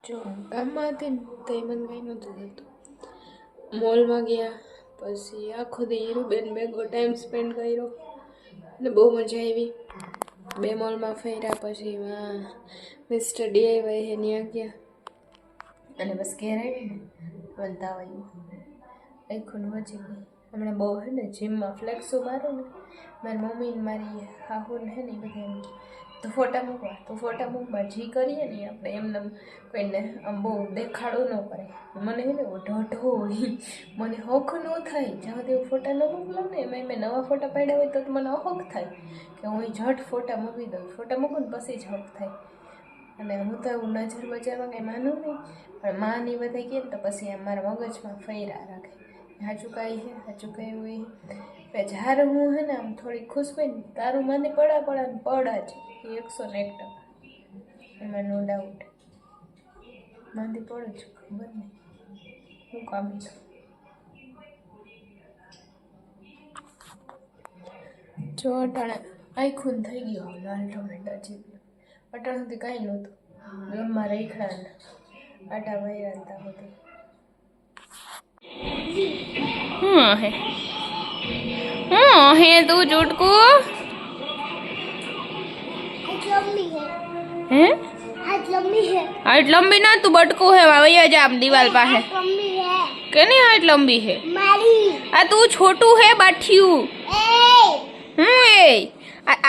જો ગામમાં હતી ને તો એ મને કંઈ નહોતું થતું. મોલમાં ગયા પછી આખો દી હીરુબેન ભેગો ટાઈમ સ્પેન્ડ કર્યો અને બહુ મજા આવી. 2 મોલમાં ફર્યા પછી મિસ્ટર DIY હે ત્યાં ગયા અને બસ ઘેર આવી ને મને તાવ આવ્યો. આખું વચી ગઈ. હમણાં બહુ હે ને જીમમાં ફ્લેક્સો મારું ને મારી મમ્મી ને મારી હાહુને હે ને એ બધા તો ફોટા મૂકવા જી કરીએ ને આપણે એમને કોઈને આમ બહુ દેખાડો ન કરે. મને હે ને ઢઢો હોય, મને હક ન થાય જ્યાં તેવું ફોટા ન મોકલાવ ને એમાં મેં નવા ફોટા પાડ્યા હોય તો મને હક થાય કે હું ઝટ ફોટા મૂકી દઉં. ફોટા મૂકું ને પછી જ હક થાય. અને હું તો એવું નજર બજારમાં કંઈ માનું નહીં, પણ માં ને બધા કહે ને તો પછી મારા મગજમાં ફર્યા રાખે હાચું કાંઈ છે હાચું કાંઈ હોય. જ્યારે હું હે ને આમ થોડી ખુશ હોય ને તારું મને પડા જ 101%, એમાં નો ડાઉટ. માંદી પડું છું, ખબર નહીં હું કામ છું. જો અટાણે આખું થઈ ગયો લાલ ટમેટા જેવું. અટાણ સુધી કાંઈ નહોતું, ગમમાં રેખડા ને આટા વૈરા હતા બધું. હે તું ચૂટકू है हाइट लंबी ना तू बटकू है भैया जा दीवार पास है केनी हाइट लंबी है आ तू छोटू है बाठियू ए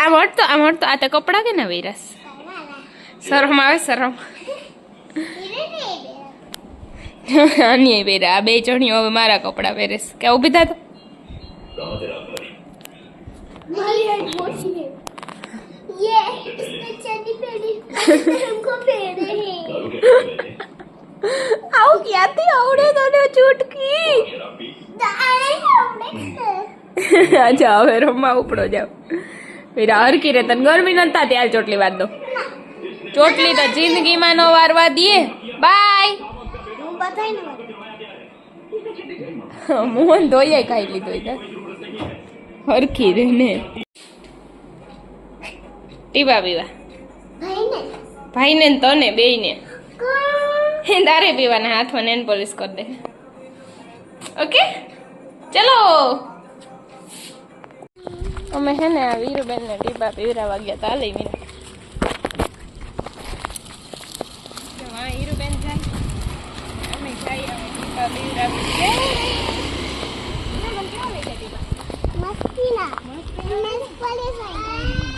आमर तो आते कपड़ा के ना वीरस शरम आवे शरम नहीं बेरा बे चढ़ियो હવે મારા કપડા પહેરેસ કે ઊભી થા તો मारी हाइट मोटी है ये इसने चड्डी पहनी हमको पहने हैं આવું ક્યાંથી આવડે તને ચૂટકી અચ્છા હવે રમવા ઉપડો જાવ વીરા હરકી રે તને ગરમી નતા ત્યારે ચોટલી વાત દો ચોટલી તો જિંદગીમાં નો વારવા દે બાય હું બતાઈ ને મોહન ધોઈએ ખાઈ લીધો એટલે હરખી રે ને ટીવા પીવા ભાઈ ને તને બેય ને દારે પીવાના હાથમાં નેન પોલિશ કરી દે ઓકે ચલો અમે હે ને આ વીરુબેન ને ટીપા પીવરાવા ગયા તા લઈ મીરા હા વીરુબેન જાય અમે જઈ અમે ટીપા પીવરાવી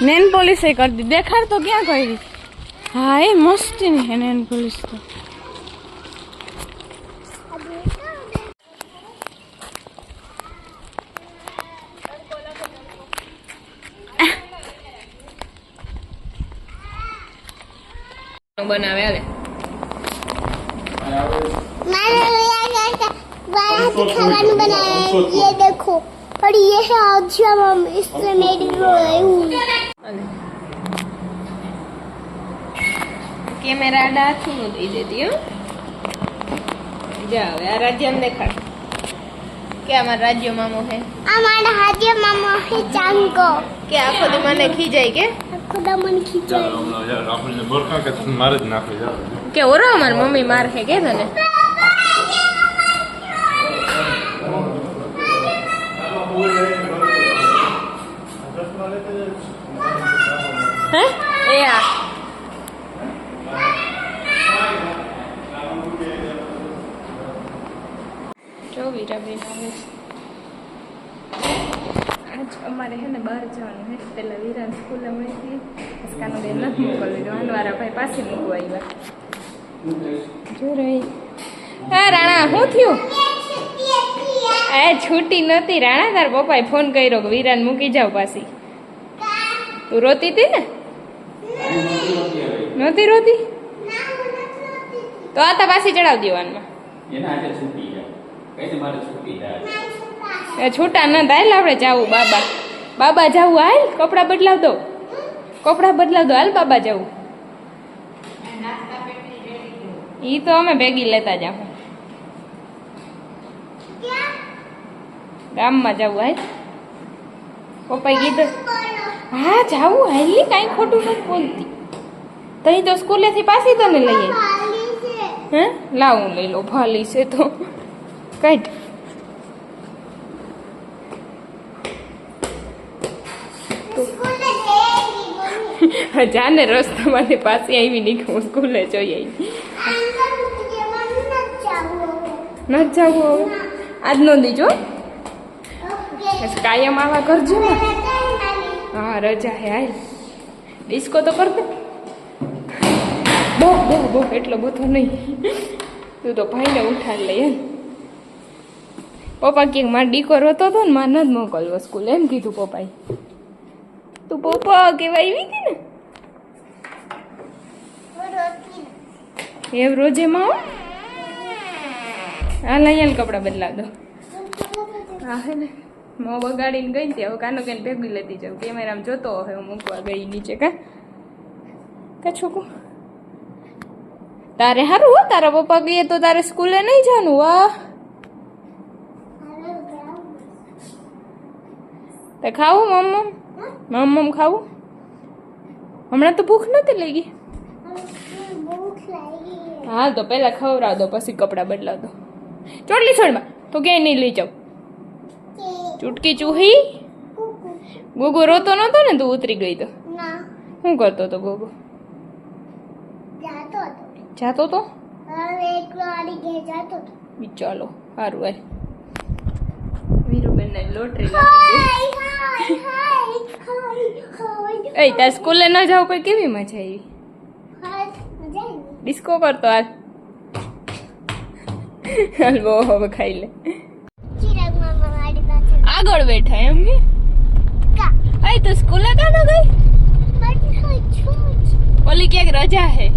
નેન પોલિશ કરી દી દેખાડ તો ક્યાં કરી હા એ મસ્તી ની હે નેન પોલિશ તો बनावे आले खाना बनाया है ये देखो और ये है अच्छा मम इससे मेरी कैमरा डाथू नो दे देती हूं जाओ यार राज्य में देखा क्या हमारा राज्य मामो है हमारा राज्य मामा है चांगो क्या आखो दी मने खी जाए के खुदा मन खींचा यार आपने बोरका के मारे ना पे यार क्या हो रहा हमार मम्मी मार है के तने हैं ए आ जो वीरा बेन આવે આજ અમારે હે ને બહાર જવાનું હે પેલા વીરાન સ્કૂલે મળીથી અસ્કાનો બેન નથી મોકલવી વાનવારા ભાઈ પાસે મૂકવા આવ્યા જો રહી હા રાણા શું થયું આ છૂટી નહોતી રાણા તાર પપ્પાએ ફોન કર્યો કે વીરાને મૂકી જાવ પાછી તું રોતી હતી ને નહોતી રોતી તો આ તા પાછી ચડાવ દેવાનમાં છૂટા ન થાય આપણે જાવું બાબા જાવું હાલ કપડાં બદલાવ દો હાલ બાબા જાવું ઈ તો અમે ભેગી લેતા જાવ ગામમાં જવું હાલ પપ્પાએ કીધું હા જાવું હાલ કાંઈ ખોટું નથી બોલતી તઈ તો સ્કૂલેથી પાછી તને લઈએ હે લાવ હું લઈ લો ભાલી છે તો કાઢ સ્કૂલે જઈ જાને રસ્તામાંથી પાછી આવી નહીં કે હું સ્કૂલે જઈ આવી ન જાવું હવે આજનો દીજો કાયમ આવા કરજો ને હા રજા હે હાલ ડિસ્કો તો કર દે બહુ બહુ બહુ એટલો બધો નહીં તું તો ભાઈને ઉઠાડ લઈ એમ પપ્પા કે મારે દીકરો હતો ને મારે નથી મોકલવો સ્કૂલ એમ કીધું પપ્પાએ તું પપ્પા કેવા આવી હતી ને એમ રોજે માં હાલ અહીંયા કપડાં બદલાવ દો હા હે ને મોં બગાડીને ગઈ હતી હવે કાનો કઈને ભેગી લેતી જાઉં કેમેરામાં જોતો હવે હું મૂકવા ગઈ નીચે કા છોકું તારે સારું હો તારા પપ્પા કહીએ તો તારે સ્કૂલે નહીં જવાનું વાહ તે ખાવું મમ્મ ખાવું હમણાં તો ભૂખ નથી લાગી હા તો પહેલા ખવડાવ દો પછી કપડાં બદલાવ દો ચોટલી છોડમાં તો ક્યાંય નહીં લઈ જાઉં ચૂટકી ચૂહી ગોગો રોતો નતો ને તું ઉતરી ગઈ તો શું કરતો હતો ગોગો જાતો તો ચાલો સારું ભાઈ વીરુબેન ને લોટરી એ તાર સ્કૂલે ન જાવ પછી કેવી મજા આવી ડિસ્કો કરતો હાલ હાલ બહુ હવે ખાઈ લે આગળ બેઠા એમ કે અય તો સ્કૂલે કાનો ગઈ ઓલી ક્યાંક રજા હે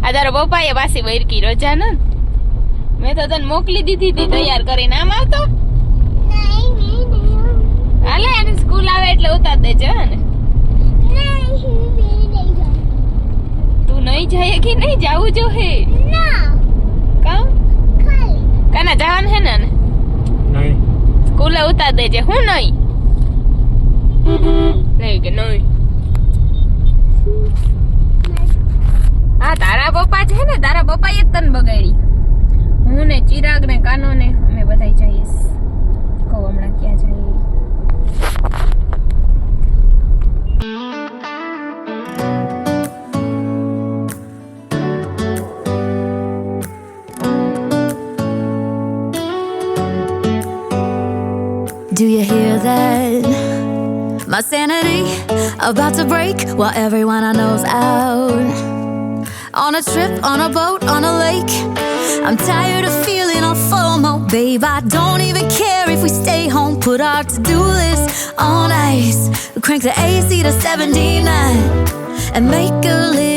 આ તારા પપ્પાએ પાછી વૈરકી રજા ન મેં તો તને મોકલી દીધી હતી તૈયાર કરીને આમ આવતો હાલે એને સ્કૂલ આવે એટલે ઉતાર દેજે ને તું નહીં જાય કે નહીં જાવું જો હે કામ કાના જવાનું હે ને સ્કૂલે ઉતાર દેજે હું નહીં નહીં કે નહીં હા તારા પપ્પા છે ને તારા પપ્પા એ તને બગાડી હું ને ચિરાગ ને કાનો ને અમે બધા જઈએ કહું હમણાં ક્યાં જઈએ Do you hear that? My sanity about to break while everyone I know's out. On a trip, on a boat, on a lake. I'm tired of feeling all FOMO, babe. I don't even care if we stay home. Put our to-do list on ice. Crank the AC to 79 and make a list.